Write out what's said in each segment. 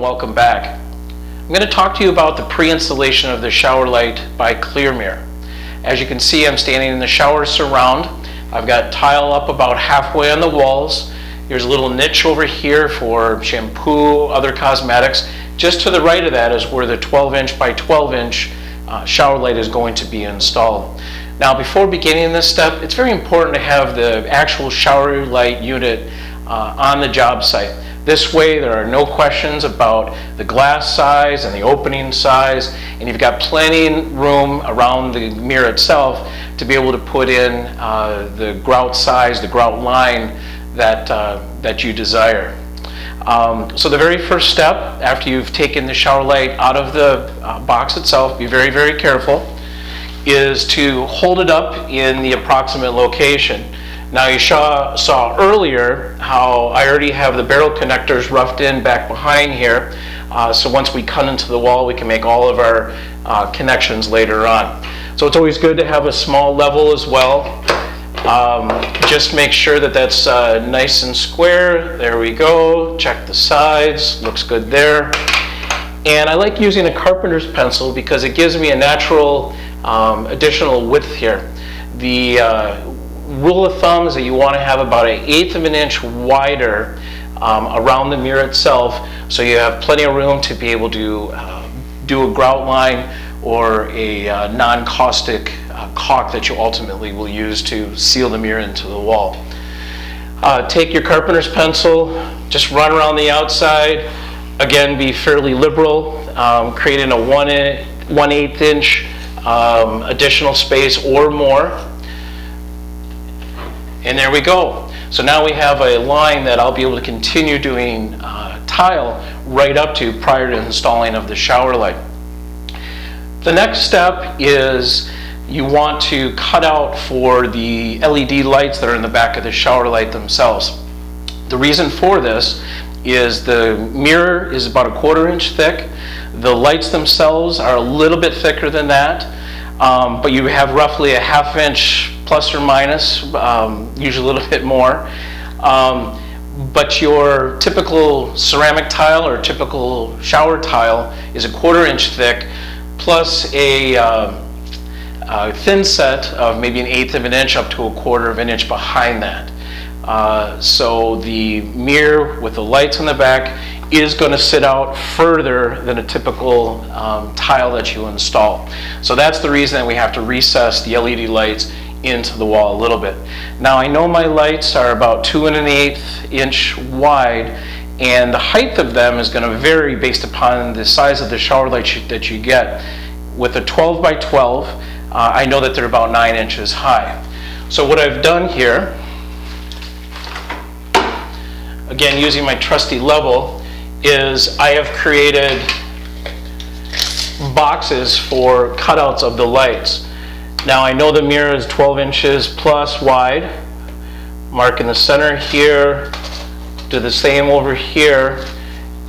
welcome back. I'm going to talk to you about the pre-installation of the ShowerLite by ClearMirror. As you can see, I'm standing in the shower surround. I've got tile up about halfway on the walls. There's a little niche over here for shampoo, other cosmetics. Just to the right of that is where the 12-inch by 12-inch ShowerLite is going to be installed. Now, before beginning this step, it's very important to have the actual ShowerLite unit on the job site. This way, there are no questions about the glass size and the opening size, and you've got plenty of room around the mirror itself to be able to put in the grout size, the grout line that you desire. So the very first step, after you've taken the ShowerLite out of the box itself, be very, very careful, is to hold it up in the approximate location. Now, you saw earlier how I already have the barrel connectors roughed in back behind here, so once we cut into the wall, we can make all of our connections later on. So it's always good to have a small level as well. Just make sure that that's nice and square. There we go. Check the sides. Looks good there. And I like using a carpenter's pencil because it gives me a natural additional width here. The rule of thumb is that you want to have about 1/8 of an inch wider around the mirror itself, so you have plenty of room to be able to do a grout line or a non-caustic caulk that you ultimately will use to seal the mirror into the wall. Take your carpenter's pencil, just run around the outside. Again, be fairly liberal, creating a 1/8 inch additional space or more. And there we go. So now we have a line that I'll be able to continue doing tile right up to prior to installing of the ShowerLite. The next step is you want to cut out for the LED lights that are in the back of the ShowerLite themselves. The reason for this is the mirror is about 1/4 inch thick. The lights themselves are a little bit thicker than that, but you have roughly a 1/2 inch plus or minus, usually a little bit more. But your typical ceramic tile or typical shower tile is 1/4 inch thick, plus a thin set of maybe 1/8 of an inch up to 1/4 of an inch behind that. So the mirror with the lights on the back is going to sit out further than a typical tile that you install. So that's the reason that we have to recess the LED lights into the wall a little bit. Now, I know my lights are about 2 1/8 inch wide, and the height of them is going to vary based upon the size of the ShowerLite that you get. With a 12 by 12, I know that they're about 9 inches high. So what I've done here, again using my trusty level, is I have created boxes for cutouts of the lights. Now, I know the mirror is 12 inches plus wide. Mark in the center here, do the same over here,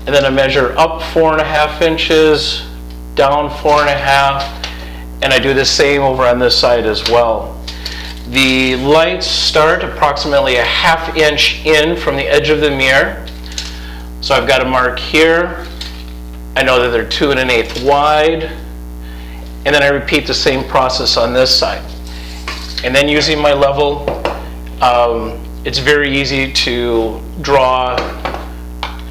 and then I measure up 4.5 inches, down 4.5, and I do the same over on this side as well. The lights start approximately a 1/2 inch in from the edge of the mirror. So I've got a mark here. I know that they're 2 1/8 wide. And then I repeat the same process on this side. And then using my level, it's very easy to draw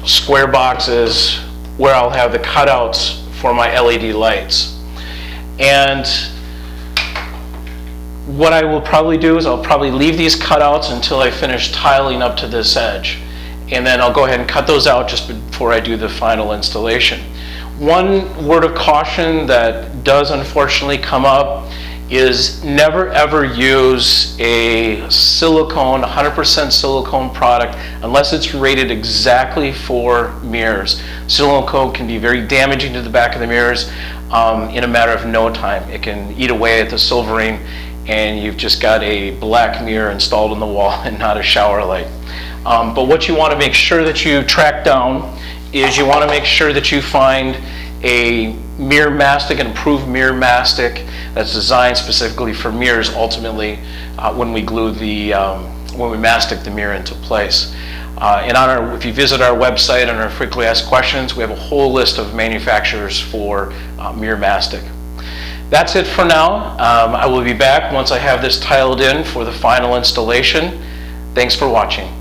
square boxes where I'll have the cutouts for my LED lights. And what I will probably do is I'll probably leave these cutouts until I finish tiling up to this edge. And then I'll go ahead and cut those out just before I do the final installation. One word of caution that does unfortunately come up is never ever use a silicone, 100% silicone product unless it's rated exactly for mirrors. Silicone can be very damaging to the back of the mirrors in a matter of no time. It can eat away at the silvering and you've just got a black mirror installed on the wall and not a ShowerLite. But what you want to make sure that you track down is you want to make sure that you find a mirror mastic, an improved mirror mastic that's designed specifically for mirrors ultimately when we glue the, when we mastic the mirror into place. If you visit our website and our frequently asked questions, we have a whole list of manufacturers for mirror mastic. That's it for now. I will be back once I have this tiled in for the final installation. Thanks for watching.